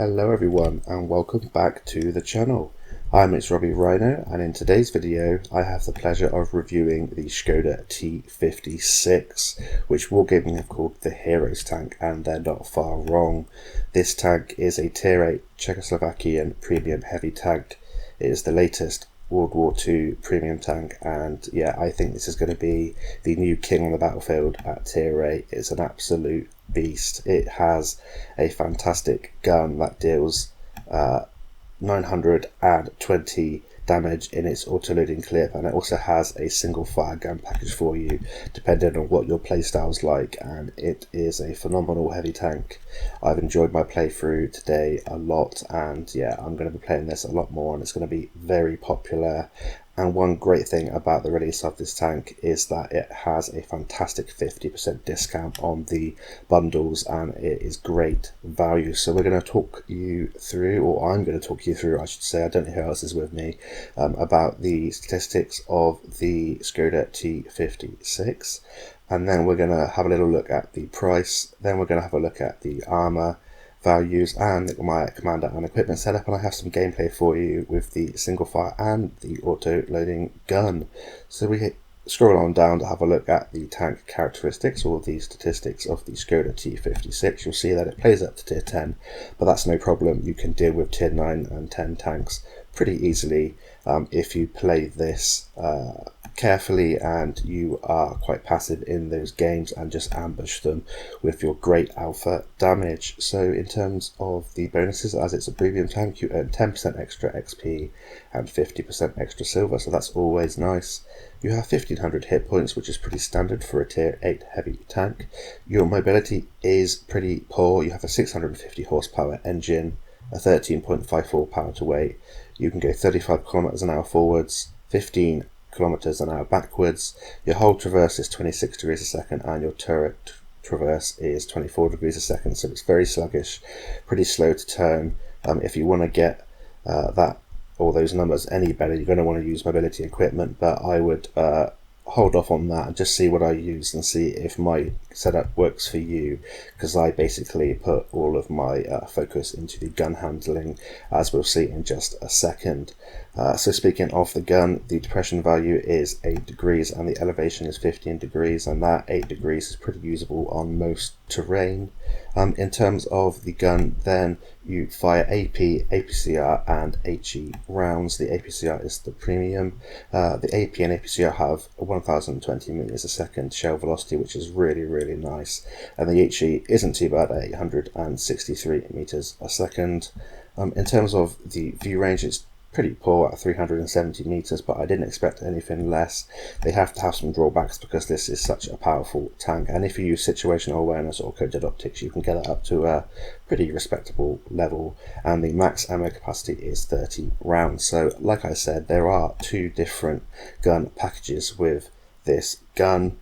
Hello everyone and welcome back to the channel. I'm Robbie Rhino, and in today's video I have the pleasure of reviewing the Škoda T56, which Wargaming have called the Heroes tank, and they're not far wrong. This tank is a Tier 8 Czechoslovakian premium heavy tank. It is the latest World War II premium tank, and yeah, I think this is going to be the new king on the battlefield at Tier 8. It's an absolute beast. It has a fantastic gun that deals 920 damage in its auto-loading clip, and it also has a single fire gun package for you depending on what your playstyle's like, and it is a phenomenal heavy tank. I've enjoyed my playthrough today a lot, and yeah, I'm going to be playing this a lot more, and it's going to be very popular. And one great thing about the release of this tank is that it has a fantastic 50% discount on the bundles, and it is great value. So we're going to talk you through, or I'm going to talk you through, I should say, I don't know who else is with me, about the statistics of the Škoda T56. And then we're going to have a little look at the price. Then we're going to have a look at the armor values and my commander and equipment setup, and I have some gameplay for you with the single fire and the auto loading gun. So we scroll on down to have a look at the tank characteristics, or the statistics of the Škoda T56. You'll see that it plays up to tier 10, but that's no problem. You can deal with tier 9 and 10 tanks pretty easily if you play this carefully and you are quite passive in those games and just ambush them with your great alpha damage. So in terms of the bonuses, as it's a premium tank, you earn 10% extra XP and 50% extra silver, so that's always nice. You have 1500 hit points, which is pretty standard for a tier 8 heavy tank. Your mobility is pretty poor. You have a 650 horsepower engine, a 13.54 power to weight. You can go 35 kilometers an hour forwards, 15 kilometers an hour backwards. Your whole traverse is 26 degrees a second, and your turret traverse is 24 degrees a second, so it's very sluggish, pretty slow to turn. If you want to get all those numbers any better, you're going to want to use mobility equipment, but I would hold off on that and just see what I use and see if my setup works for you, because I basically put all of my focus into the gun handling, as we'll see in just a second. So speaking of the gun, the depression value is 8 degrees and the elevation is 15 degrees, and that 8 degrees is pretty usable on most terrain. In terms of the gun, then you fire AP, APCR and HE rounds. The APCR is the premium. The AP and APCR have 1020 meters a second shell velocity, which is really nice, and the HE isn't too bad at 863 meters a second. In terms of the view range, it's pretty poor at 370 meters, but I didn't expect anything less. They have to have some drawbacks because this is such a powerful tank, and if you use situational awareness or coded optics, you can get it up to a pretty respectable level, and the max ammo capacity is 30 rounds. So like I said, there are two different gun packages with this gun.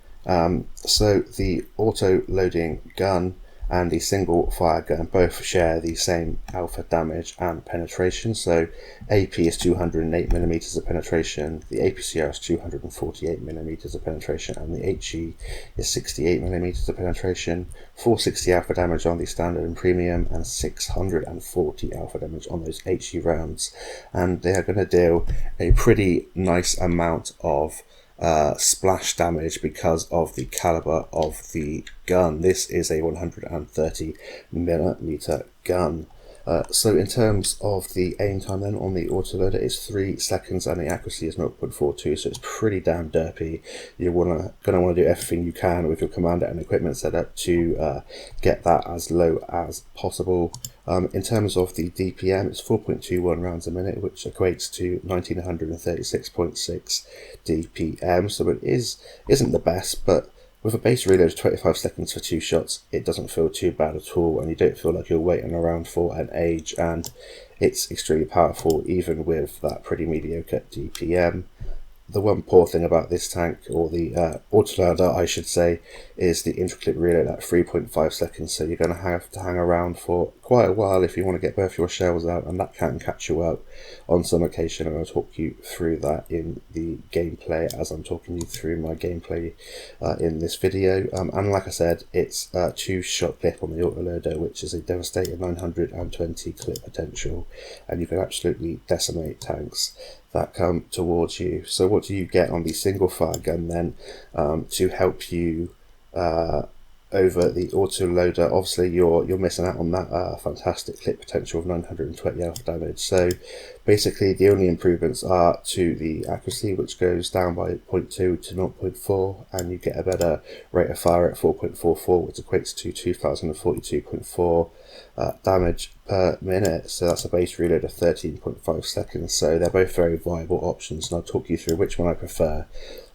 So the auto loading gun and the single fire gun both share the same alpha damage and penetration. So AP is 208mm of penetration, the APCR is 248mm of penetration, and the HE is 68mm of penetration. 460 alpha damage on the standard and premium, and 640 alpha damage on those HE rounds. And they are going to deal a pretty nice amount of splash damage because of the caliber of the gun. This is a 130mm gun. So in terms of the aim time then on the autoloader, it's 3 seconds and the accuracy is 0.42, so it's pretty damn derpy. You're going to want to do everything you can with your commander and equipment setup to get that as low as possible. In terms of the DPM, it's 4.21 rounds a minute, which equates to 1936.6 DPM, so it isn't the best, but with a base reload of 25 seconds for 2 shots, it doesn't feel too bad at all, and you don't feel like you're waiting around for an age, and it's extremely powerful even with that pretty mediocre DPM. the one poor thing about this tank, or the autoloader I should say, is the intraclip reload at 3.5 seconds, so you're going to have to hang around for quite a while if you want to get both your shells out, and that can catch you up on some occasion, and I'll talk you through that in the gameplay as I'm talking you through my gameplay in this video. And like I said, it's a 2-shot clip on the autoloader, which is a devastating 920 clip potential, and you can absolutely decimate tanks that come towards you. So what do you get on the single fire gun then to help you over the autoloader? Obviously you're missing out on that fantastic clip potential of 920 alpha damage. So basically the only improvements are to the accuracy, which goes down by 0.2 to 0.4, and you get a better rate of fire at 4.44, which equates to 2042.4 damage per minute. So that's a base reload of 13.5 seconds. So they're both very viable options, and I'll talk you through which one I prefer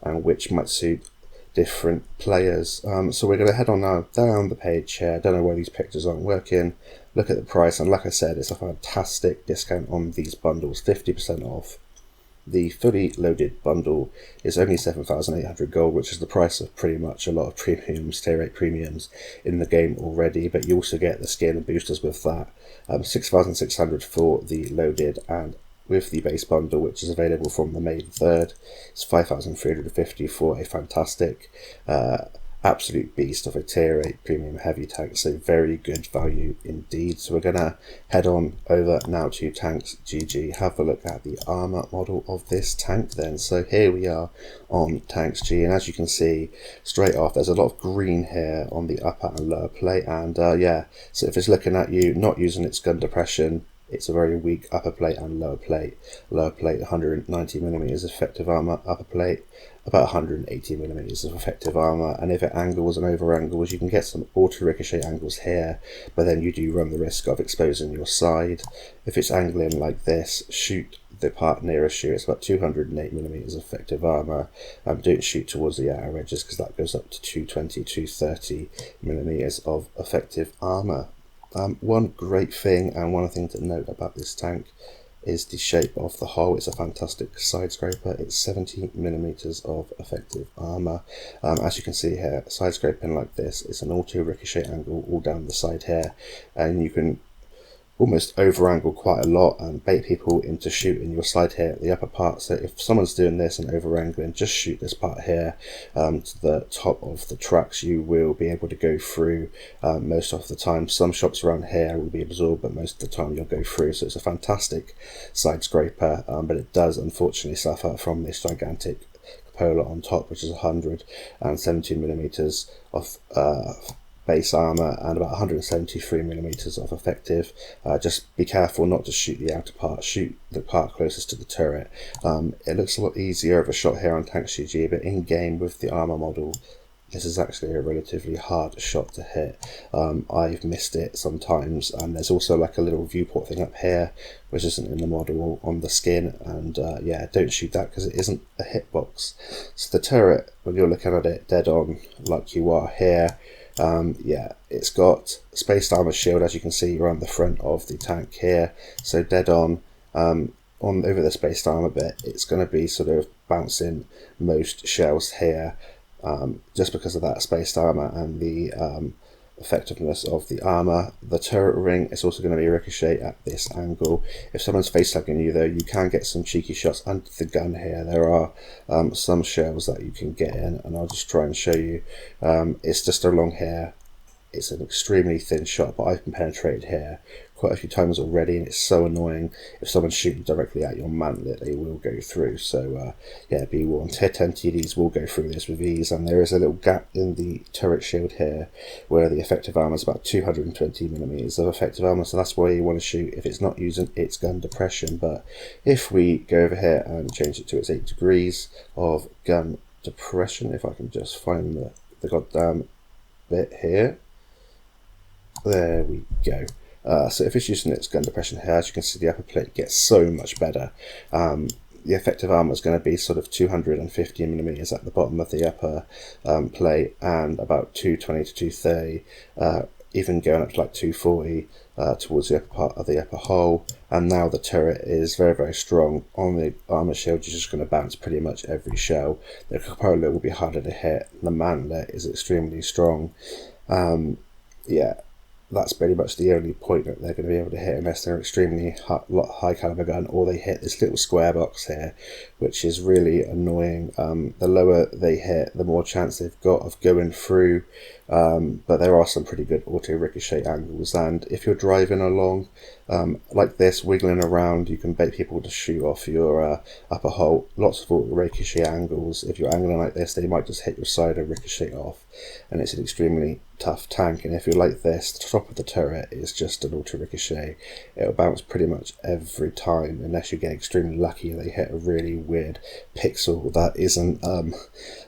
and which might suit different players. So we're going to head on now down the page here. I don't know why these pictures aren't working. Look at the price, and like I said, it's a fantastic discount on these bundles, 50% off. The fully loaded bundle is only 7,800 gold, which is the price of pretty much a lot of premiums, tier 8 premiums in the game already, but you also get the skin and boosters with that. 6,600 for the loaded, and with the base bundle, which is available from the May 3rd, it's 5,350 for a fantastic absolute beast of a tier 8 premium heavy tank. So very good value indeed. So we're gonna head on over now to Tanks GG, have a look at the armor model of this tank then. So here we are on Tanks G, and as you can see straight off, there's a lot of green here on the upper and lower plate, and yeah, so if it's looking at you not using its gun depression, it's a very weak upper plate and lower plate. Lower plate 190mm effective armor, upper plate about 180mm of effective armor, and if it angles and over angles, you can get some auto ricochet angles here, but then you do run the risk of exposing your side. If it's angling like this, shoot the part nearest you. It's about 208mm of effective armor. Don't shoot towards the outer edges, because that goes up to 220, 230mm of effective armor. One great thing and one thing to note about this tank is the shape of the hull. It's a fantastic side scraper. It's 70mm of effective armor. As you can see here, side scraping like this, it's an auto ricochet angle all down the side here, and you can almost over angle quite a lot and bait people into shooting your side here at the upper part. So if someone's doing this and over angling, just shoot this part here to the top of the tracks. You will be able to go through most of the time. Some shots around here will be absorbed, but most of the time you'll go through. So it's a fantastic side scraper, but it does unfortunately suffer from this gigantic cupola on top, which is 117mm of base armor and about 173mm of effective. Just be careful not to shoot the outer part, shoot the part closest to the turret. It looks a lot easier of a shot here on Tanks GG, but in game with the armor model, this is actually a relatively hard shot to hit. I've missed it sometimes, and there's also like a little viewport thing up here which isn't in the model on the skin, and yeah, don't shoot that because it isn't a hitbox. So the turret, when you're looking at it dead on like you are here, yeah, it's got spaced armor shield, as you can see around the front of the tank here. So dead on over the spaced armor bit, it's going to be sort of bouncing most shells here, just because of that spaced armor and the effectiveness of the armor. The turret ring is also going to be ricochet at this angle. If someone's face slugging you though, you can get some cheeky shots under the gun here. There are some shells that you can get in, and I'll just try and show you. It's just along here. It's an extremely thin shot, but I've been penetrated here quite a few times already, and it's so annoying. If someone's shooting directly at your mantlet, they will go through. So yeah, be warned. Tier 10 TDs will go through this with ease, and there is a little gap in the turret shield here where the effective armor is about 220mm of effective armor, so that's where you want to shoot if it's not using its gun depression. But if we go over here and change it to its 8 degrees of gun depression, if I can just find the goddamn bit here, there we go. So if it's using its gun depression here, as you can see, the upper plate gets so much better. The effective armor is going to be sort of 250mm at the bottom of the upper plate, and about 220 to 230 even going up to like 240 towards the upper part of the upper hull. And now the turret is very, very strong. On the armor shield, you're just going to bounce pretty much every shell. The cupola will be harder to hit. The mantlet is extremely strong. Yeah, that's pretty much the only point that they're going to be able to hit unless they're extremely high caliber gun, or they hit this little square box here, which is really annoying. The lower they hit, the more chance they've got of going through, but there are some pretty good auto ricochet angles, and if you're driving along like this, wiggling around, you can bait people to shoot off your upper hull. Lots of auto ricochet angles. If you're angling like this, they might just hit your side and ricochet off, and it's an extremely tough tank. And if you're like this, the top of the turret is just an auto ricochet. It'll bounce pretty much every time unless you get extremely lucky and they hit a really weird pixel that isn't an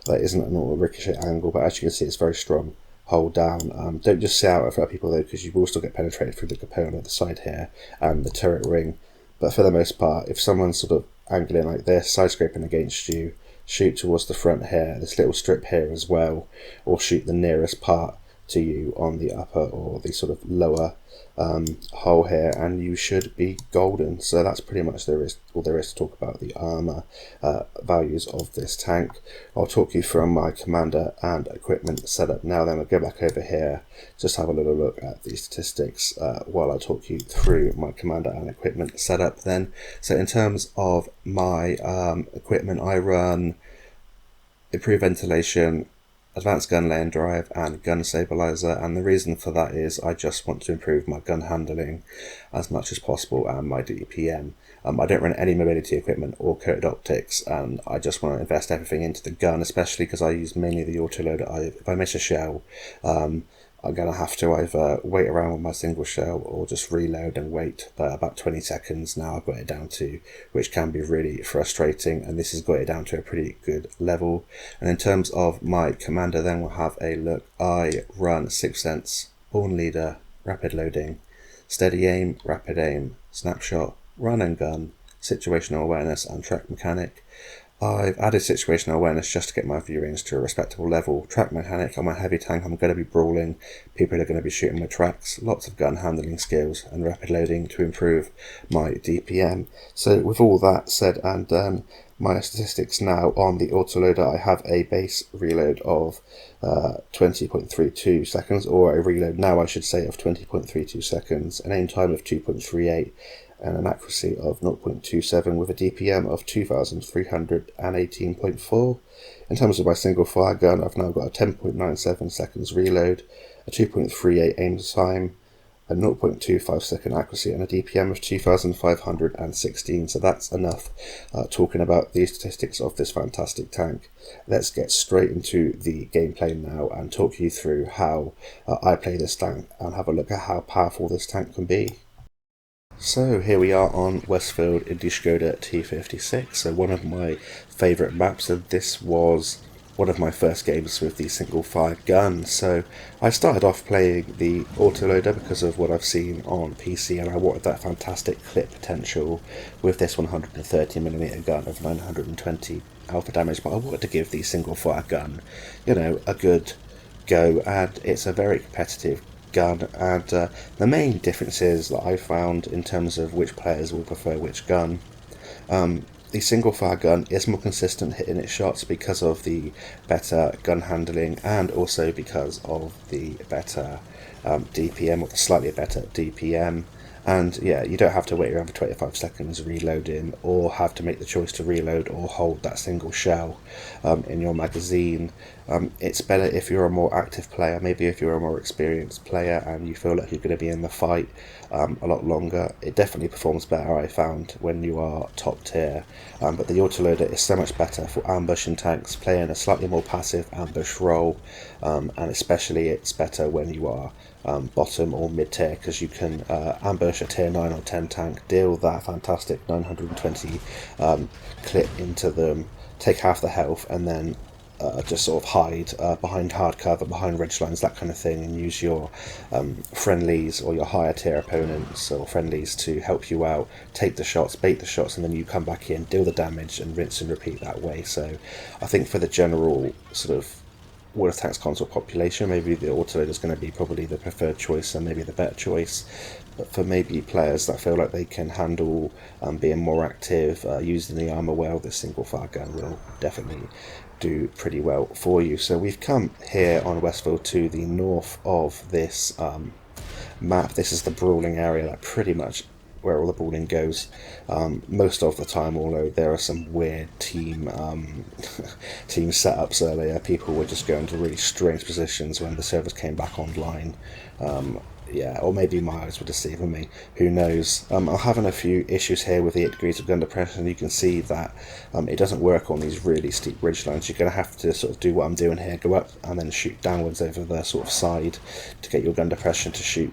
auto ricochet angle. But as you can see, it's very strong. Hold down. Don't just sit out in front of people though, because you will still get penetrated through the cupola at the side here and the turret ring. But for the most part, if someone's sort of angling like this, side scraping against you, shoot towards the front here, this little strip here as well, or shoot the nearest part to you on the upper or the sort of lower hull here, and you should be golden. So that's pretty much all there is to talk about the armor values of this tank. I'll talk you through my commander and equipment setup now. Then I'll go back over here, just have a little look at the statistics while I talk you through my commander and equipment setup then. So in terms of my equipment, I run improved ventilation, advanced gun lane drive, and gun stabilizer, and the reason for that is I just want to improve my gun handling as much as possible and my DPM. I don't run any mobility equipment or coated optics, and I just want to invest everything into the gun, especially because I use mainly the autoloader. If I miss a shell, I'm going to have to either wait around with my single shell or just reload and wait about 20 seconds now I've got it down to, which can be really frustrating, and this has got it down to a pretty good level. And in terms of my commander then, we'll have a look. I run 6th Sense, Born Leader, Rapid Loading, Steady Aim, Rapid Aim, Snapshot, Run and Gun, Situational Awareness and Track Mechanic. I've added situational awareness just to get my view range to a respectable level. Track mechanic, on my heavy tank, I'm going to be brawling. People are going to be shooting my tracks. Lots of gun handling skills and rapid loading to improve my DPM. So with all that said and done, my statistics now on the autoloader, I have a base reload of 20.32 seconds, or a reload now I should say of 20.32 seconds, an aim time of 2.38, and an accuracy of 0.27 with a DPM of 2318.4. In terms of my single fire gun, I've now got a 10.97 seconds reload, a 2.38 aim time, a 0.25 second accuracy, and a DPM of 2516. So that's enough talking about the statistics of this fantastic tank. Let's get straight into the gameplay now and talk you through how I play this tank and have a look at how powerful this tank can be. So here we are on Westfield in the Škoda T56, so one of my favourite maps, and this was one of my first games with the single fire gun. So I started off playing the autoloader because of what I've seen on PC, and I wanted that fantastic clip potential with this 130mm gun of 920 alpha damage, but I wanted to give the single fire gun, you know, a good go, and it's a very competitive gun. And the main differences that I found in terms of which players will prefer which gun, the single fire gun is more consistent hitting its shots because of the better gun handling, and also because of the better DPM, or the slightly better DPM. And yeah, you don't have to wait around for 25 seconds reloading, or have to make the choice to reload or hold that single shell in your magazine. It's better if you're a more active player, maybe if you're a more experienced player and you feel like you're going to be in the fight a lot longer. It definitely performs better, I found, when you are top tier. But the autoloader is so much better for ambushing tanks, playing a slightly more passive ambush role, and especially it's better when you are bottom or mid tier, because you can ambush a tier 9 or 10 tank, deal that fantastic 920 clip into them, take half the health, and then just sort of hide behind hard cover, behind ridge lines, that kind of thing, and use your friendlies or your higher tier opponents or friendlies to help you out, take the shots, bait the shots, and then you come back in, deal the damage, and rinse and repeat that way. So I think for the general sort of Water Tank's console population, maybe the autoloader is going to be probably the preferred choice and maybe the better choice. But for maybe players that feel like they can handle being more active, using the armor well, this single fire gun will definitely do pretty well for you. So we've come here on Westfield to the north of this map. This is the brawling area, like pretty much where all the brawling goes most of the time, although there are some weird team team setups earlier. People were just going to really strange positions when the servers came back online. Yeah, or maybe my eyes were deceiving me, who knows. I'm having a few issues here with the 8 degrees of gun depression. You can see that it doesn't work on these really steep ridge lines. You're going to have to sort of do what I'm doing here, go up and then shoot downwards over the sort of side to get your gun depression to shoot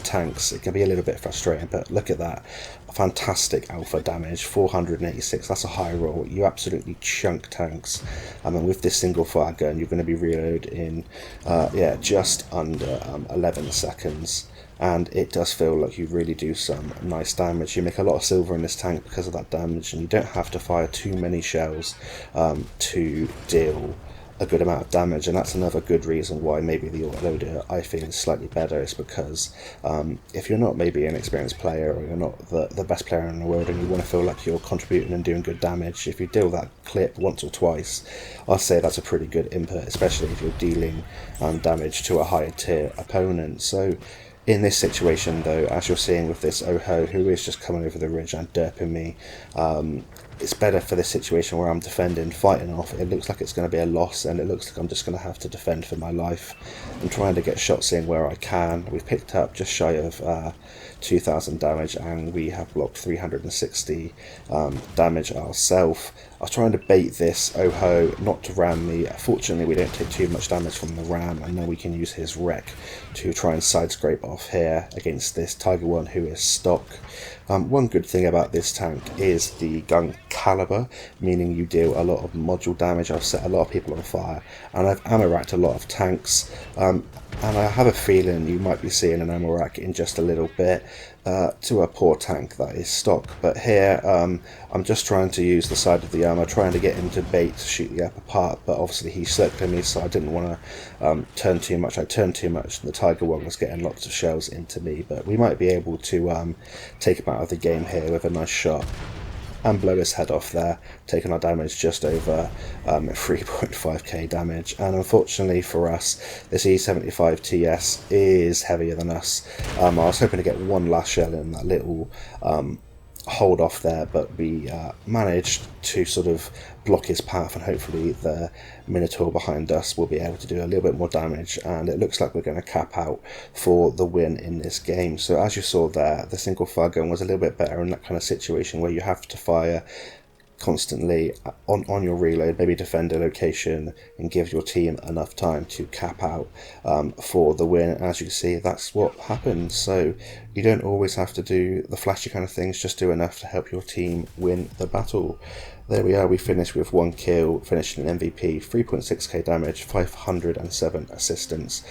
tanks. It can be a little bit frustrating, but look at that. Fantastic alpha damage, 486. That's a high roll. You absolutely chunk tanks. And with this single fire gun, you're going to be reloaded in yeah, just under 11 seconds. And it does feel like you really do some nice damage. You make a lot of silver in this tank because of that damage, and you don't have to fire too many shells to deal a good amount of damage. And that's another good reason why maybe the autoloader I feel is slightly better, is because if you're not maybe an experienced player, or you're not the best player in the world, and you want to feel like you're contributing and doing good damage, if you deal that clip once or twice, I'd say that's a pretty good input, especially if you're dealing damage to a higher tier opponent. So in this situation though, as you're seeing with this Oho, who is just coming over the ridge and derping me, it's better for this situation where I'm defending, fighting off. It looks like it's going to be a loss, and it looks like I'm just going to have to defend for my life. I'm trying to get shots in where I can. We've picked up just shy of 2,000 damage, and we have blocked 360 damage ourselves. I was trying to bait this Oho not to ram me. Fortunately, we don't take too much damage from the ram, and now we can use his wreck to try and side scrape off here against this Tiger 1 who is stock. One good thing about this tank is the gun caliber, meaning you deal a lot of module damage. I've set a lot of people on fire, and I've ammo racked a lot of tanks, and I have a feeling you might be seeing an ammo rack in just a little bit to a poor tank that is stock. But here I'm just trying to use the side of the armor, trying to get him to bait to shoot the upper part, but obviously he's circling me, so I didn't want to turn too much. I turned too much, and the Tiger 1 was getting lots of shells into me, but we might be able to take him out of the game here with a nice shot and blow his head off there, taking our damage just over 3.5k damage. And unfortunately for us, this E75 TS is heavier than us. I was hoping to get one last shell in that little hold off there, but we managed to sort of block his path, and hopefully the Minotaur behind us will be able to do a little bit more damage, and it looks like we're going to cap out for the win in this game. So as you saw there, the single fire gun was a little bit better in that kind of situation where you have to fire constantly on your reload, maybe defend a location and give your team enough time to cap out for the win. As you can see, that's what happens. So you don't always have to do the flashy kind of things, just do enough to help your team win the battle. There we are, we finished with 1 kill, finishing an MVP, 3.6k damage, 507 assistance.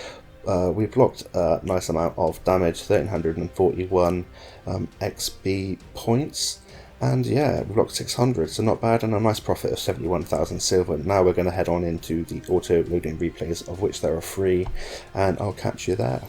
We blocked a nice amount of damage, 1341 XP points. And yeah, we blocked 600, so not bad, and a nice profit of 71,000 silver. Now we're going to head on into the auto-loading replays, of which there are 3, and I'll catch you there.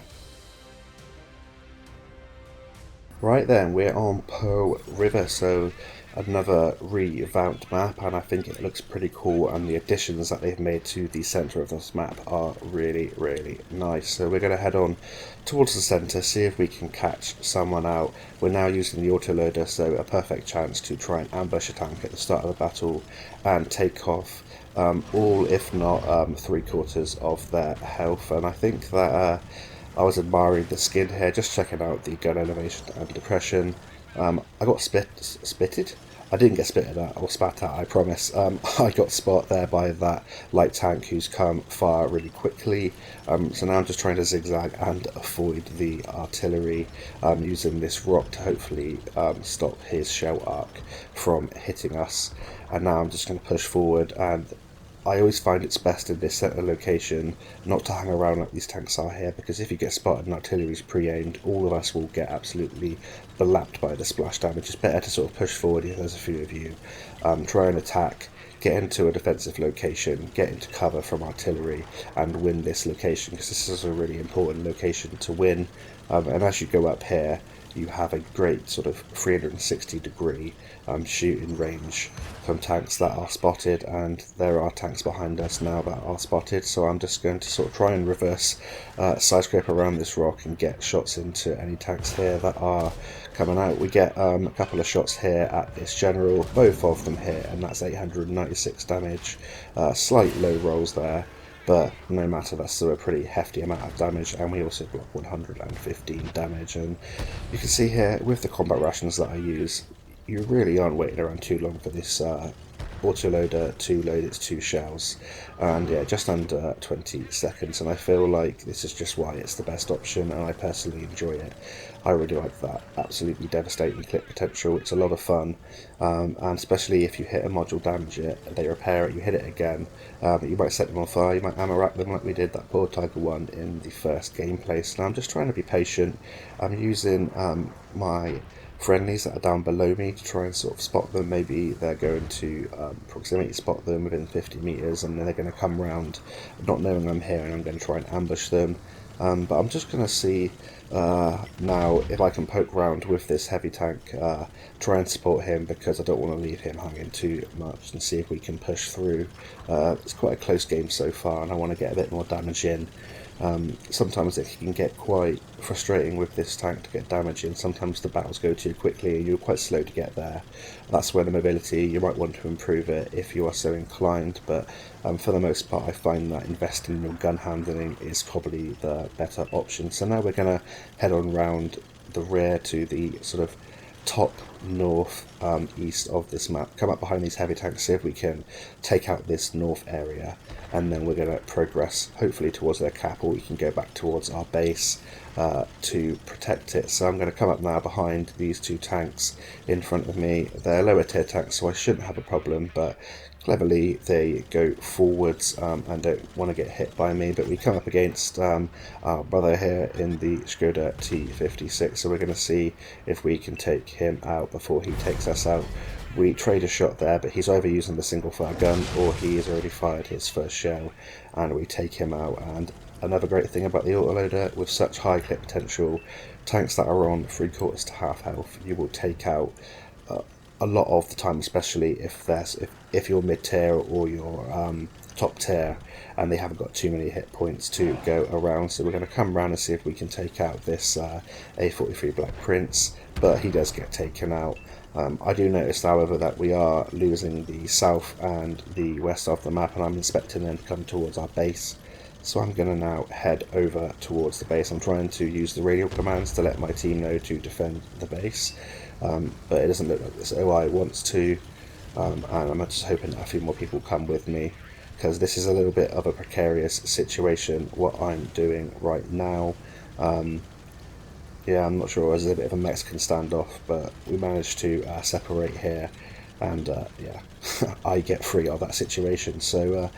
Right then, we're on Pearl River, so another revamped map, and I think it looks pretty cool, and the additions that they've made to the centre of this map are really, really nice. So we're going to head on towards the centre, see if we can catch someone out. We're now using the autoloader, so a perfect chance to try and ambush a tank at the start of the battle and take off all, if not 3/4 of their health. And I think that I was admiring the skin here, just checking out the gun elevation and depression. I got spitted. I didn't get spitted at or spat at, I promise. I got spot there by that light tank who's come far really quickly. So now I'm just trying to zigzag and avoid the artillery, using this rock to hopefully stop his shell arc from hitting us. And now I'm just going to push forward, and I always find it's best in this centre location not to hang around like these tanks are here, because if you get spotted and artillery's pre-aimed, all of us will get absolutely belapped by the splash damage. It's better to sort of push forward if there's a few of you. Try and attack, get into a defensive location, get into cover from artillery, and win this location, because this is a really important location to win. And as you go up here, you have a great sort of 360-degree shooting range from tanks that are spotted, and there are tanks behind us now that are spotted, so I'm just going to sort of try and reverse side scrape around this rock and get shots into any tanks here that are coming out. We get a couple of shots here at this general, both of them hit, and that's 896 damage. Slight low rolls there, but no matter, that's still a pretty hefty amount of damage, and we also block 115 damage. And you can see here with the combat rations that I use, you really aren't waiting around too long for this autoloader to load its 2 shells, and yeah, just under 20 seconds, and I feel like this is just why it's the best option, and I personally enjoy it. I really like that absolutely devastating clip potential. It's a lot of fun, and especially if you hit a module, damage it, they repair it, you hit it again, you might set them on fire, you might ammo rack them like we did that poor Tiger one in the first gameplay. So now I'm just trying to be patient. I'm using my friendlies that are down below me to try and sort of spot them. Maybe they're going to proximity spot them within 50 meters, and then they're going to come round not knowing I'm here, and I'm going to try and ambush them. But I'm just going to see now if I can poke around with this heavy tank, try and support him, because I don't want to leave him hanging too much, and see if we can push through. It's quite a close game so far, and I want to get a bit more damage in. Sometimes it can get quite frustrating with this tank to get damage in. Sometimes the battles go too quickly and you're quite slow to get there. That's where the mobility, you might want to improve it if you are so inclined, but for the most part I find that investing in your gun handling is probably the better option. So now we're going to head on round the rear to the sort of top north east of this map, come up behind these heavy tanks, see if we can take out this north area, and then we're going to progress hopefully towards their cap, or we can go back towards our base to protect it. So I'm going to come up now behind these 2 tanks in front of me. They're lower tier tanks, so I shouldn't have a problem, but cleverly they go forwards and don't want to get hit by me. But we come up against our brother here in the Škoda T56, so we're going to see if we can take him out before he takes us out. We trade a shot there, but he's either using the single fire gun or he has already fired his first shell, and we take him out. And another great thing about the autoloader, with such high clip potential, tanks that are on 3/4 to half health, you will take out a lot of the time, especially if you're mid tier or you're top tier and they haven't got too many hit points to go around. So we're going to come around and see if we can take out this A43 Black Prince, but he does get taken out. I do notice, however, that we are losing the south and the west of the map, and I'm expecting them to come towards our base. So I'm going to now head over towards the base. I'm trying to use the radio commands to let my team know to defend the base, but it doesn't look like this OI wants to, and I'm just hoping that a few more people come with me, because this is a little bit of a precarious situation, what I'm doing right now. Yeah, I'm not sure, it was a bit of a Mexican standoff, but we managed to separate here, and yeah, I get free of that situation. So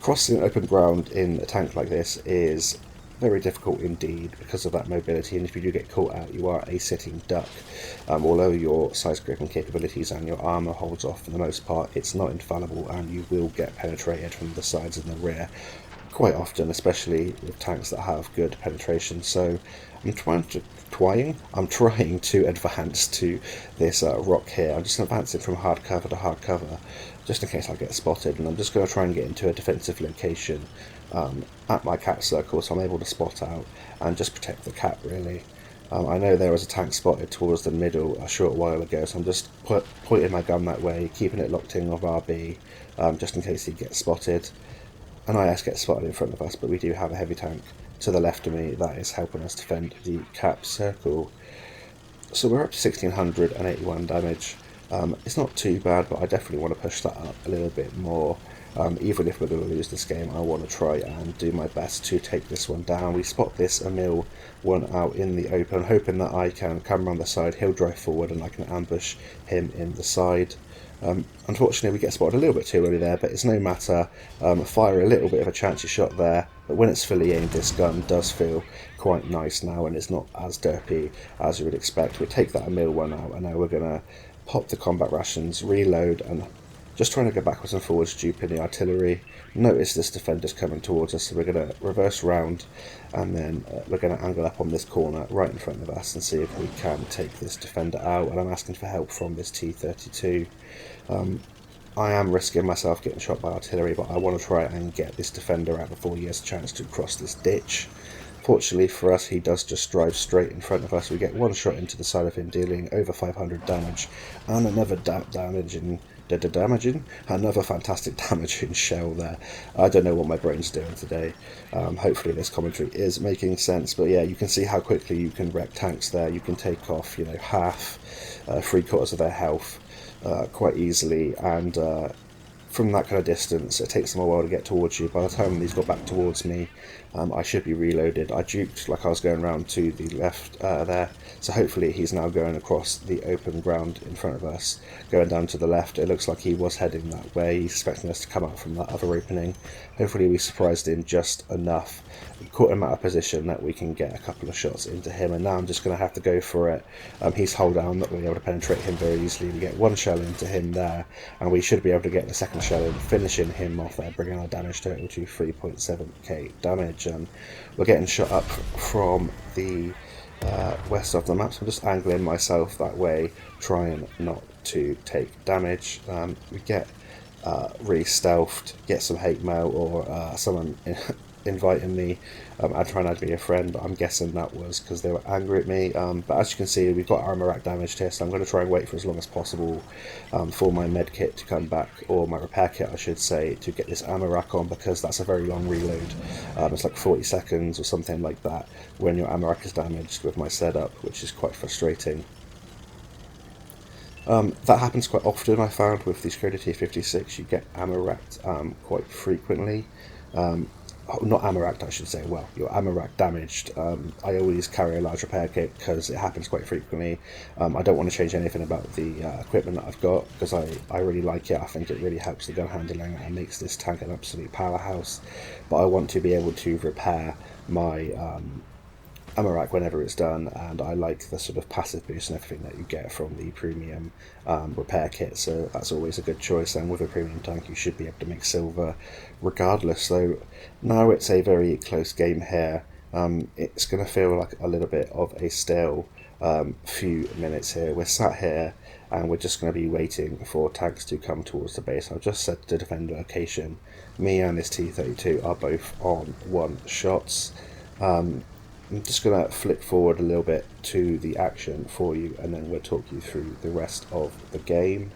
crossing open ground in a tank like this is very difficult indeed because of that mobility, and if you do get caught out, you are a sitting duck. Although your side scraping capabilities and your armour holds off for the most part, it's not infallible, and you will get penetrated from the sides and the rear quite often, especially with tanks that have good penetration. So I'm trying to advance to this rock here. I'm just advancing from hard cover to hard cover, just in case I get spotted, and I'm just going to try and get into a defensive location at my cap circle, so I'm able to spot out and just protect the cap, really. I know there was a tank spotted towards the middle a short while ago, so I'm just pointing my gun that way, keeping it locked in with RB, just in case he gets spotted. An IS gets spotted in front of us, but we do have a heavy tank to the left of me that is helping us defend the cap circle. So we're up to 1681 damage. It's not too bad, but I definitely want to push that up a little bit more. Even if we're going to lose this game, I want to try and do my best to take this one down. We spot this Emil one out in the open, hoping that I can come around the side, he'll drive forward and I can ambush him in the side. Unfortunately we get spotted a little bit too early there, but it's no matter. Fire a little bit of a chancey shot there, but when it's fully aimed, this gun does feel quite nice now, and it's not as derpy as you would expect. We take that Emil one out, and now we're going to pop the combat rations, reload, and just trying to go backwards and forwards, duping the artillery. Notice this defender's coming towards us, so we're going to reverse round, and then we're going to angle up on this corner right in front of us and see if we can take this defender out. And I'm asking for help from this T-32. I am risking myself getting shot by artillery, but I want to try and get this defender out before he has a chance to cross this ditch. Fortunately for us, he does just drive straight in front of us. We get one shot into the side of him, dealing over 500 damage, and another another fantastic damaging shell there. I don't know what my brain's doing today. Hopefully this commentary is making sense, but yeah, you can see how quickly you can wreck tanks there. You can take off, you know, half, 3/4 of their health quite easily, and from that kind of distance it takes them a while to get towards you. By the time he's got back towards me, I should be reloaded. I juked like I was going around to the left there, so hopefully he's now going across the open ground in front of us, going down to the left. It looks like he was heading that way. He's expecting us to come out from that other opening. Hopefully we surprised him just enough, caught him out of position that we can get a couple of shots into him, and now I'm just going to have to go for it. He's hull down, not going to be able to penetrate him very easily. We get one shell into him there, and we should be able to get the second shell in, finishing him off there, bringing our damage total to 3.7k damage. And we're getting shot up from the west of the map, so I'm just angling myself that way, trying not to take damage. We get really stealthed, get some hate mail or someone inviting me and trying to add me a friend, but I'm guessing that was because they were angry at me. But as you can see, we've got armor rack damaged here, so I'm going to try and wait for as long as possible for my med kit to come back, or my repair kit I should say, to get this armor rack on, because that's a very long reload. It's like 40 seconds or something like that when your armor rack is damaged with my setup, which is quite frustrating. That happens quite often, I found, with the Škoda T56. You get armor racked quite frequently. Not ammo racked, I should say. Well, your ammo rack damaged. I always carry a large repair kit because it happens quite frequently. I don't want to change anything about the equipment that I've got, because I really like it. I think it really helps the gun handling and makes this tank an absolute powerhouse. But I want to be able to repair my ammo rack whenever it's done, and I like the sort of passive boost and everything that you get from the premium repair kit, so that's always a good choice. And with a premium tank you should be able to make silver regardless. So now it's a very close game here. It's going to feel like a little bit of a stale few minutes here. We're sat here and we're just going to be waiting for tanks to come towards the base. I've just set the defender location. Me and this T-32 are both on 1 shots. I'm just going to flip forward a little bit to the action for you, and then we'll talk you through the rest of the game.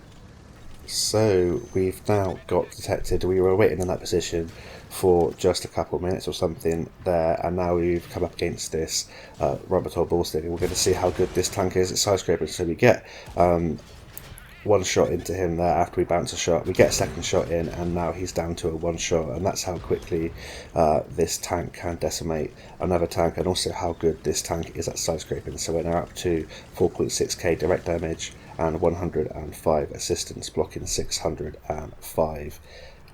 So we've now got detected. We were waiting in that position for just a couple of minutes or something there, and now we've come up against this Ronohdog ballstick, and we're going to see how good this tank is. It's side scraping, so we get 1 shot into him there. After we bounce a shot, we get a second shot in, and now he's down to a 1 shot, and that's how quickly this tank can decimate another tank, and also how good this tank is at side scraping. So we're now up to 4.6k direct damage and 105 assistance, blocking 605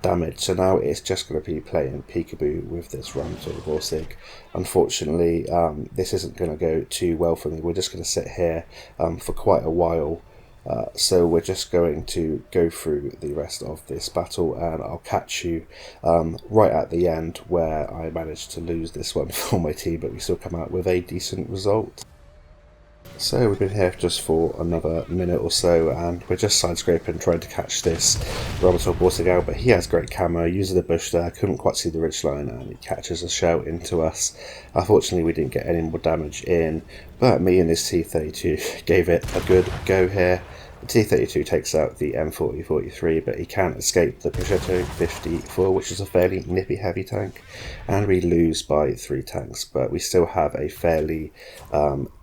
damage. So now it's just going to be playing peekaboo with this Ronohdog ballstick. Unfortunately, this isn't going to go too well for me. We're just going to sit here for quite a while. So we're just going to go through the rest of this battle, and I'll catch you right at the end, where I managed to lose this one for my team, but we still come out with a decent result. So we've been here just for another minute or so, and we're just side scraping, trying to catch this Ronohdog ballstick out, but he has great camo, uses the bush there, couldn't quite see the ridgeline, and he catches a shell into us. Unfortunately we didn't get any more damage in, but me and this T-32 gave it a good go here. The T-32 takes out the M40-43, but he can't escape the Progetto 54, which is a fairly nippy heavy tank, and we lose by 3 tanks, but we still have a fairly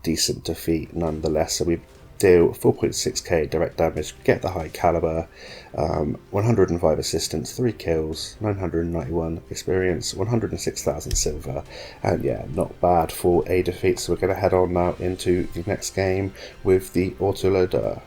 decent defeat nonetheless. So we deal 4.6k direct damage, get the high caliber, 105 assistance, 3 kills, 991 experience, 106,000 silver, and yeah, not bad for a defeat. So we're going to head on now into the next game with the Autoloader.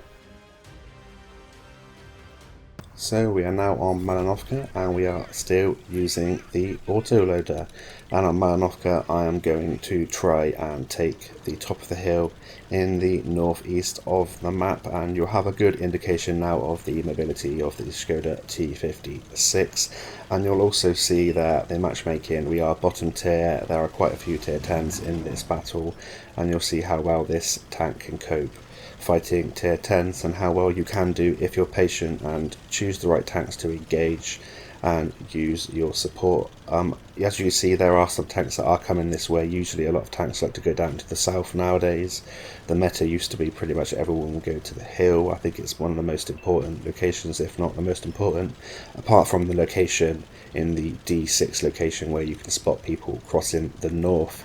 So we are now on Malinovka and we are still using the autoloader, and on Malinovka I am going to try and take the top of the hill in the northeast of the map, and you'll have a good indication now of the mobility of the Škoda T56, and you'll also see that the matchmaking, we are bottom tier. There are quite a few tier 10s in this battle, and you'll see how well this tank can cope fighting tier 10s and how well you can do if you're patient and choose the right tanks to engage and use your support. As you can see, there are some tanks that are coming this way. Usually a lot of tanks like to go down to the south nowadays. The meta used to be pretty much everyone will go to the hill. I think it's one of the most important locations, if not the most important, apart from the location in the D6 location where you can spot people crossing the north.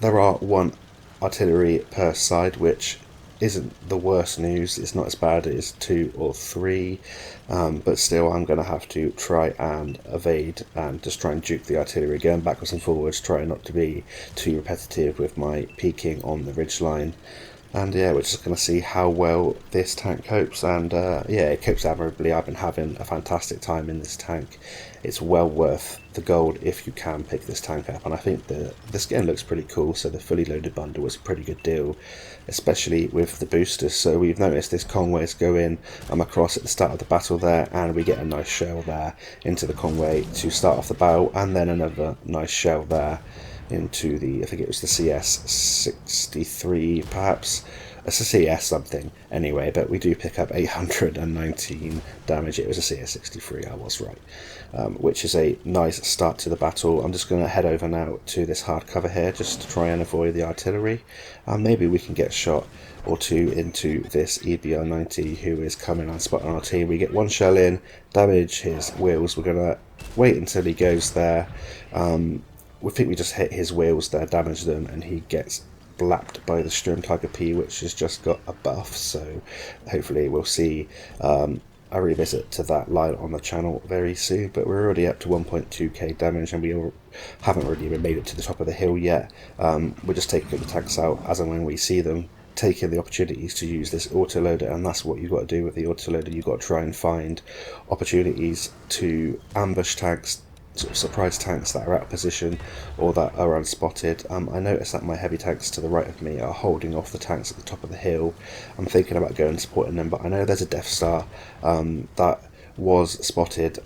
There are one artillery per side, which isn't the worst news. It's not as bad as 2 or 3, but still I'm going to have to try and evade and just try and juke the artillery, going backwards and forwards, trying not to be too repetitive with my peeking on the ridgeline. And yeah, we're just going to see how well this tank copes, and yeah, it copes admirably. I've been having a fantastic time in this tank. It's well worth the gold if you can pick this tank up, and I think the skin looks pretty cool, so the fully loaded bundle was a pretty good deal, especially with the boosters. So we've noticed this convoys go in across at the start of the battle there, and we get a nice shell there into the convoy to start off the battle, and then another nice shell there into the, I think it was the CS63 perhaps, it's a CS something anyway, but we do pick up 819 damage. It was a CS63, I was right, which is a nice start to the battle. I'm just going to head over now to this hard cover here just to try and avoid the artillery, and maybe we can get a shot or two into this EBR90 who is coming on spot on our team. We get one shell in, damage his wheels. We're going to wait until he goes there. We think we just hit his wheels there, damage them, and he gets blapped by the Ronohdog-p, which has just got a buff, so hopefully we'll see a revisit to that line on the channel very soon. But we're already up to 1.2k damage, and we haven't really even made it to the top of the hill yet. We're just taking the tanks out as and when we see them, taking the opportunities to use this autoloader, and that's what you've got to do with the autoloader. You've got to try and find opportunities to ambush tanks, sort of surprise tanks that are out of position or that are unspotted. I noticed that my heavy tanks to the right of me are holding off the tanks at the top of the hill. I'm thinking about going and supporting them, but I know there's a Death Star that was spotted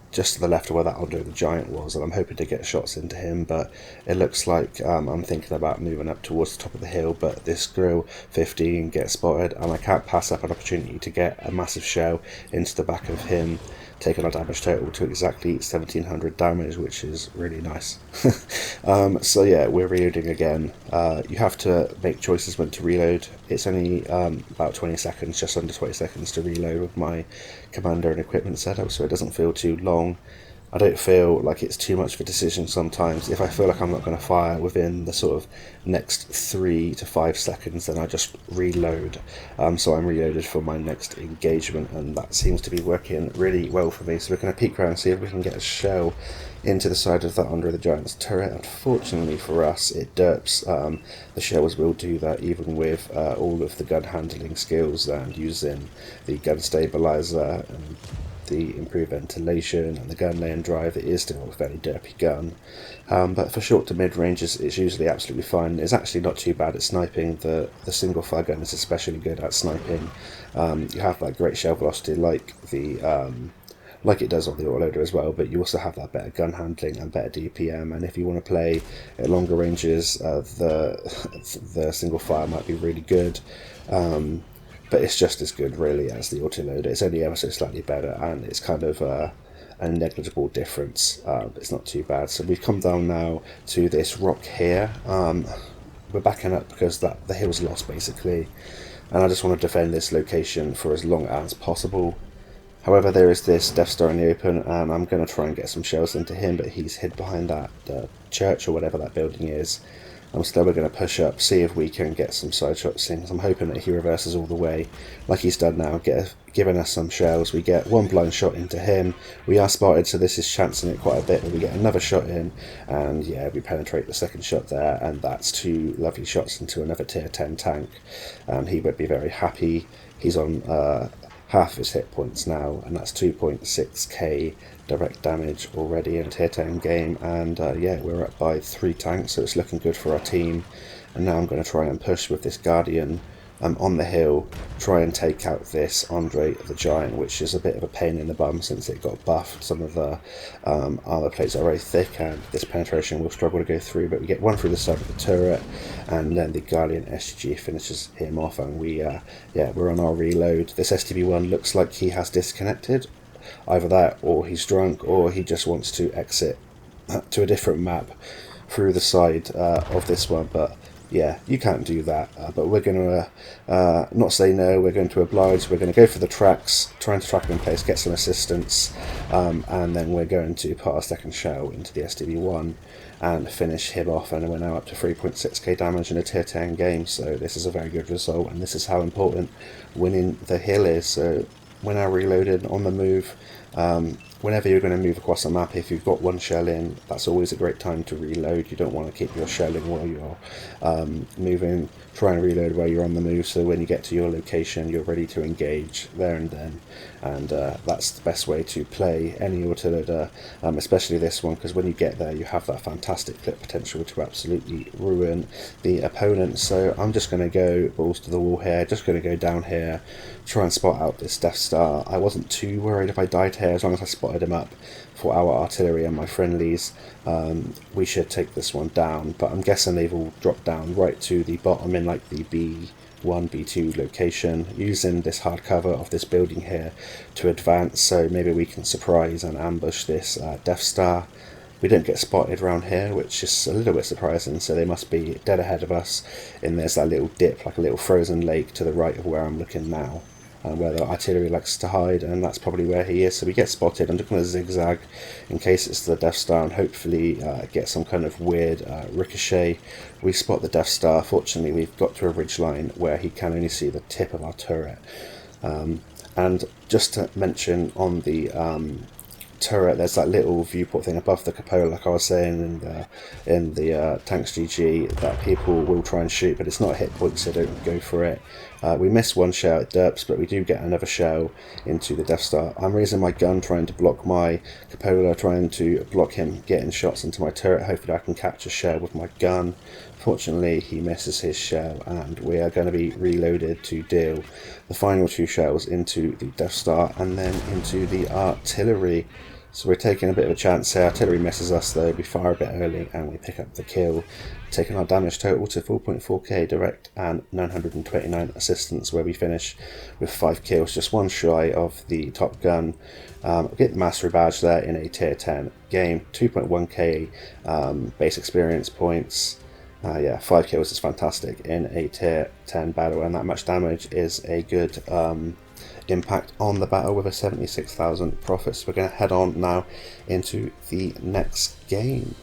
just to the left of where that Andre the Giant was, and I'm hoping to get shots into him, but it looks like I'm thinking about moving up towards the top of the hill, but this Grill 15 gets spotted, and I can't pass up an opportunity to get a massive shell into the back of him, taking our damage total to exactly 1700 damage, which is really nice. So yeah, we're reloading again. You have to make choices when to reload. It's only about 20 seconds, just under 20 seconds to reload with my commander and equipment setup, so it doesn't feel too long. I don't feel like it's too much of a decision sometimes. If I feel like I'm not going to fire within the sort of next 3 to 5 seconds, then I just reload. So I'm reloaded for my next engagement, and that seems to be working really well for me. So we're going to peek around and see if we can get a shell into the side of that Andre the Giant's turret. Unfortunately for us, it derps. The shells will do that even with all of the gun handling skills and using the gun stabilizer and the improved ventilation and the gun lane drive. It is still a fairly derpy gun, but for short to mid ranges it's usually absolutely fine. It's actually not too bad at sniping. The single fire gun is especially good at sniping. You have that great shell velocity like it does on the autoloader as well, but you also have that better gun handling and better DPM, and if you want to play at longer ranges, the single fire might be really good. But it's just as good really as the autoloader. It's only ever so slightly better, and it's kind of a negligible difference. It's not too bad. So we've come down now to this rock here. We're backing up because the hill's lost basically, and I just want to defend this location for as long as possible. However, there is this Death Star in the open, and I'm going to try and get some shells into him, but he's hid behind that church or whatever that building is. Still we're going to push up, see if we can get some side shots in. I'm hoping that he reverses all the way like he's done now, giving us some shells. We get one blind shot into him. We are spotted, so this is chancing it quite a bit, but we get another shot in, and yeah, we penetrate the second shot there, and that's 2 lovely shots into another tier 10 tank, and he would be very happy. He's on half his hit points now, and that's 2.6k direct damage already in a tier 10 game. And yeah, we're up by 3 tanks, so it's looking good for our team. And now I'm going to try and push with this Guardian on the hill, try and take out this Andre the Giant, which is a bit of a pain in the bum since it got buffed. Some of the armor plates are very thick, and this penetration will struggle to go through, but we get one through the side of the turret, and then the Guardian SG finishes him off, and yeah, we're on our reload. This STB1 looks like he has disconnected, either that or he's drunk, or he just wants to exit to a different map through the side of this one. But yeah, you can't do that, but we're going to not say no, we're going to oblige, we're going to go for the tracks, trying to track him in place, get some assistance, and then we're going to put our second shell into the STB1 and finish him off, and we're now up to 3.6k damage in a tier 10 game, so this is a very good result, and this is how important winning the hill is. So when I reloaded on the move, whenever you're going to move across a map, if you've got one shell in, that's always a great time to reload. You don't want to keep your shell in while you're moving. Try and reload while you're on the move, so when you get to your location, you're ready to engage there and then. And that's the best way to play any autoloader, especially this one, because when you get there, you have that fantastic clip potential to absolutely ruin the opponent. So I'm just going to go balls to the wall here, just going to go down here, try and spot out this Death Star. I wasn't too worried if I died here, as long as I spotted him up for our artillery and my friendlies. We should take this one down, but I'm guessing they've all dropped down right to the bottom in like the B1, B2 location, using this hard cover of this building here to advance, so maybe we can surprise and ambush this Death Star. We don't get spotted around here, which is a little bit surprising, so they must be dead ahead of us. And there's that little dip, like a little frozen lake to the right of where I'm looking now, where the artillery likes to hide, and that's probably where he is. So we get spotted. I'm just going to zigzag in case it's the Death Star and hopefully get some kind of weird ricochet. We spot the Death Star. Fortunately, we've got to a ridge line where he can only see the tip of our turret. And just to mention, on the turret, there's that little viewport thing above the cupola, like I was saying in the Tanks GG, that people will try and shoot, but it's not a hit point, so don't go for it. We miss one shell at derps, but we do get another shell into the Death Star. I'm raising my gun, trying to block my cupola, trying to block him getting shots into my turret. Hopefully I can catch a shell with my gun. Fortunately, he misses his shell, and we are going to be reloaded to deal the final 2 shells into the Death Star and then into the artillery. So we're taking a bit of a chance here. Artillery misses us though, we fire a bit early and we pick up the kill, taking our damage total to 4.4k direct and 929 assistance, where we finish with 5 kills, just one shy of the top gun. Get the mastery badge there in a tier 10 game, 2.1k base experience points. Yeah, 5 kills is fantastic in a tier 10 battle, and that much damage is a good impact on the battle with a 76,000 profits. We're going to head on now into the next game.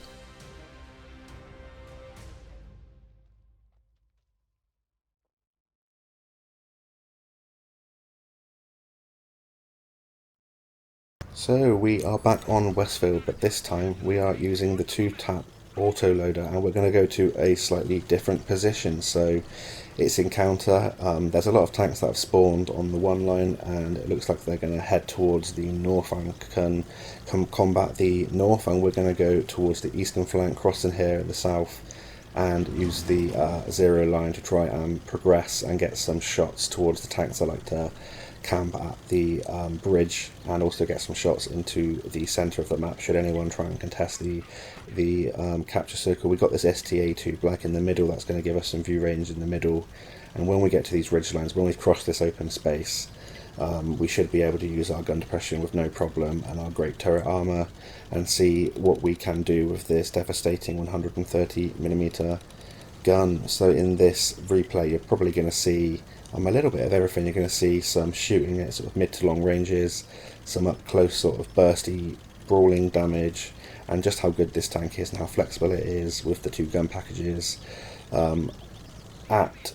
So we are back on Westfield, but this time we are using the 2-tap autoloader, and we're going to go to a slightly different position. So it's encounter. There's a lot of tanks that have spawned on the one line, and it looks like they're going to head towards the north and can combat the north, and we're going to go towards the eastern flank, crossing here in the south, and use the 0 line to try and progress and get some shots towards the tanks that like to camp at the bridge, and also get some shots into the centre of the map should anyone try and contest the capture circle. We've got this STA2 black in the middle that's going to give us some view range in the middle, and when we get to these ridge lines, when we've crossed this open space, we should be able to use our gun depression with no problem and our great turret armour and see what we can do with this devastating 130mm gun. So in this replay you're probably going to see a little bit of everything. You're going to see some shooting at sort of mid to long ranges, some up close sort of bursty brawling damage, and just how good this tank is and how flexible it is with the 2 gun packages at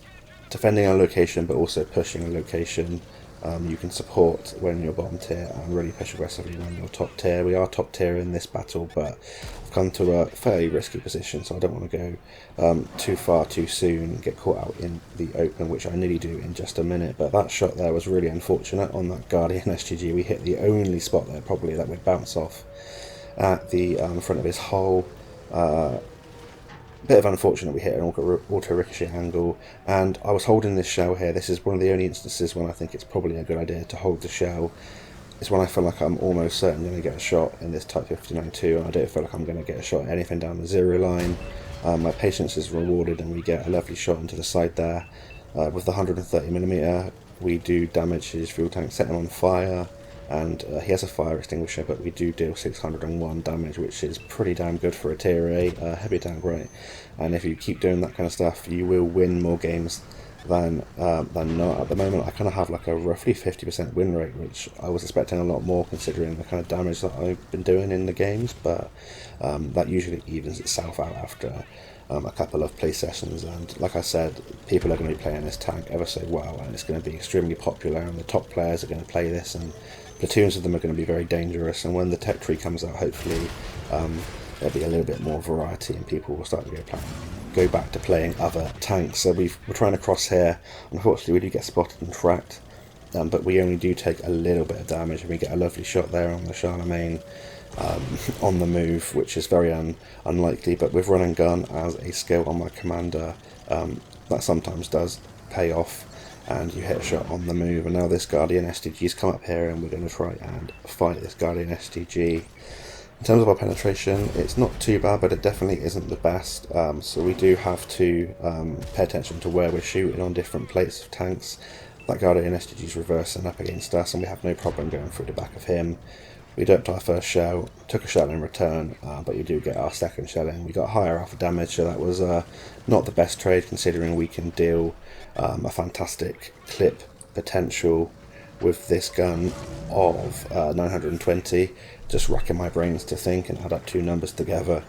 defending a location but also pushing a location. you can support when you're bottom tier and really push aggressively when you're top tier. We are top tier in this battle, but I've come to a fairly risky position, so I don't want to go too far too soon, get caught out in the open, which I nearly do in just a minute. But that shot there was really unfortunate on that Guardian STG. We hit the only spot there probably that would bounce off at the front of his hull. Bit of unfortunate, we hit an auto ricochet angle, and I was holding this shell here. This is one of the only instances when I think it's probably a good idea to hold the shell. It's when I feel like I'm almost certain going to get a shot in this Type 59-2, and I don't feel like I'm going to get a shot at anything down the 0 line. My patience is rewarded, and we get a lovely shot into the side there. With the 130mm, we do damage his fuel tank, set him on fire, and he has a fire extinguisher, but we do deal 601 damage, which is pretty damn good for a tier A heavy tank, right? And if you keep doing that kind of stuff, you will win more games than not. At the moment, I kind of have like a roughly 50% win rate, which I was expecting a lot more considering the kind of damage that I've been doing in the games, but that usually evens itself out after a couple of play sessions. And like I said, people are going to be playing this tank ever so well, and it's going to be extremely popular, and the top players are going to play this, and platoons of them are going to be very dangerous. And when the tech tree comes out, hopefully there'll be a little bit more variety, and people will start to go back to playing other tanks. So we're trying to cross here. Unfortunately, we do get spotted and tracked, but we only do take a little bit of damage, and we get a lovely shot there on the Charlemagne on the move, which is very unlikely, but with run and gun as a skill on my commander, that sometimes does pay off, and you hit a shot on the move. And now this Guardian STG's come up here, and we're going to try and fight this Guardian STG. In terms of our penetration, it's not too bad, but it definitely isn't the best, so we do have to pay attention to where we're shooting on different plates of tanks. That Guardian STG's reversing up against us, and we have no problem going through the back of him. We doped our first shell, took a shell in return, but you do get our second shell in. We got higher alpha damage, so that was not the best trade, considering we can deal a fantastic clip potential with this gun of 920. Just racking my brains to think and add up two numbers together,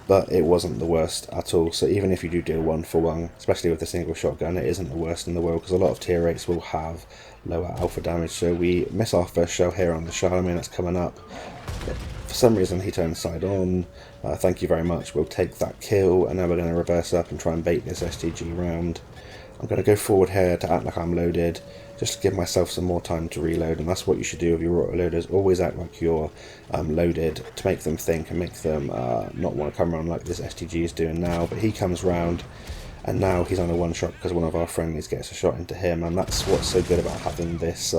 but it wasn't the worst at all. So even if you do deal 1 for 1, especially with the single shotgun, it isn't the worst in the world, because a lot of tier 8s will have lower alpha damage. So we miss our first shell here on the Charlemagne that's coming up. For some reason he turned side on. Thank you very much, we'll take that kill, and now we're going to reverse up and try and bait this STG round. I'm going to go forward here to act like I'm loaded, just to give myself some more time to reload, and that's what you should do with your autoloaders. Always act like you're loaded, to make them think and make them not want to come around like this STG is doing now. But he comes round, and now he's on a one shot because one of our friendlies gets a shot into him, and that's what's so good about having this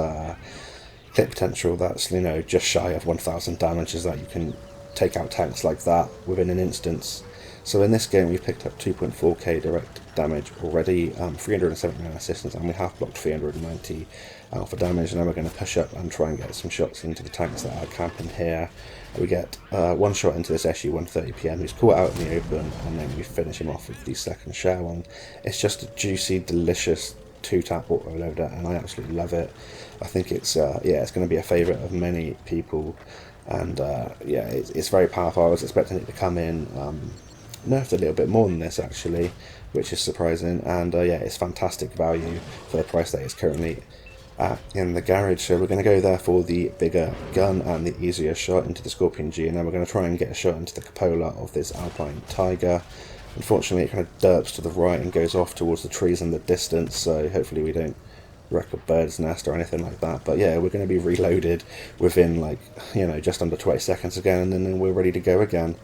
clip potential that's, you know, just shy of 1000 damage, is that you can take out tanks like that within an instance. So in this game we've picked up 2.4k direct damage already, 379 assistance, and we have blocked 390 alpha damage. Now we're going to push up and try and get some shots into the tanks that are camping here. We get one shot into this SU 130PM who's caught out in the open, and then we finish him off with the second shell, and it's just a juicy, delicious 2-tap autoloader, and I absolutely love it. I think it's yeah, it's going to be a favourite of many people, and yeah, it's very powerful. I was expecting it to come in nerfed a little bit more than this actually, which is surprising, and yeah, it's fantastic value for the price that it's currently at in the garage. So we're going to go there for the bigger gun and the easier shot into the Scorpion G, and then we're going to try and get a shot into the cupola of this Alpine Tiger. Unfortunately it kind of derps to the right and goes off towards the trees in the distance, so hopefully we don't wreck a bird's nest or anything like that. But yeah, we're going to be reloaded within, like, you know, just under 20 seconds again, and then we're ready to go again.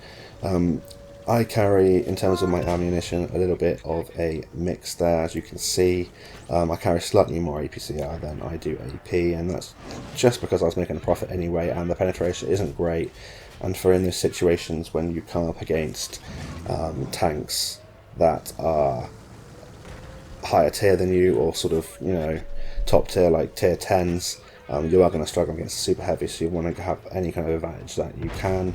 I carry, in terms of my ammunition, a little bit of a mix there, as you can see. I carry slightly more APCR than I do AP, and that's just because I was making a profit anyway, and the penetration isn't great. And for in those situations when you come up against tanks that are higher tier than you, or sort of, you know, top tier, like tier 10s, you are going to struggle against the super heavy, so you want to have any kind of advantage that you can.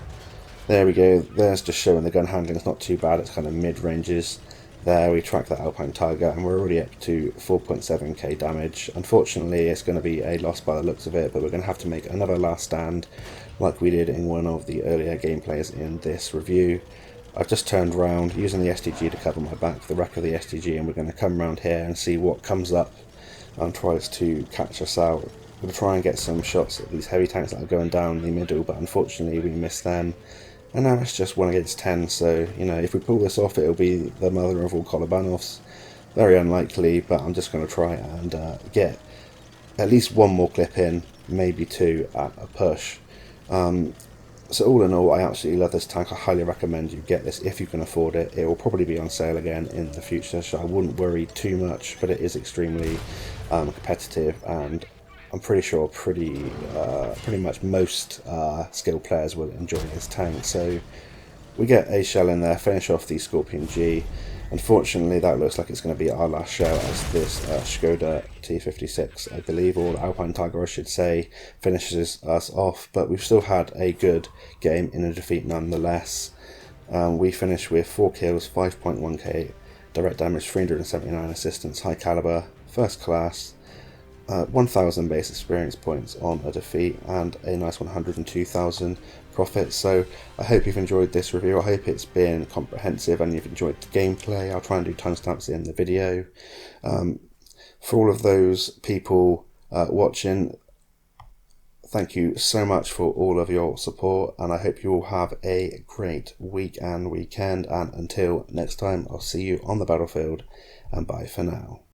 There we go, there's just showing the gun handling is not too bad, it's kind of mid-ranges. There we track that Alpine Tiger, and we're already up to 4.7k damage. Unfortunately it's going to be a loss by the looks of it, but we're going to have to make another last stand like we did in one of the earlier gameplays in this review. I've just turned round using the STG to cover my back, the wreck of the STG, and we're going to come around here and see what comes up and tries to catch us out. We're going to try and get some shots at these heavy tanks that are going down the middle, but unfortunately we missed them. And now it's just 1 against 10, so, you know, if we pull this off, it'll be the mother of all Kolobanovs. Very unlikely, but I'm just going to try and get at least one more clip in, maybe two at a push. So all in all, I absolutely love this tank. I highly recommend you get this if you can afford it. It will probably be on sale again in the future, so I wouldn't worry too much, but it is extremely competitive, and I'm pretty sure pretty much most skilled players will enjoy this tank. So we get a shell in there, finish off the Scorpion G. Unfortunately, that looks like it's going to be our last shell, as this Škoda T56, I believe, or Alpine Tiger I should say, finishes us off. But we've still had a good game in a defeat nonetheless. We finished with 4 kills, 5.1k, direct damage, 379 assistance, high caliber, first class, 1,000 base experience points on a defeat, and a nice 102,000 profit. So I hope you've enjoyed this review. I hope it's been comprehensive and you've enjoyed the gameplay. I'll try and do timestamps in the video. For all of those people watching, thank you so much for all of your support, and I hope you all have a great week and weekend, and until next time, I'll see you on the battlefield, and bye for now.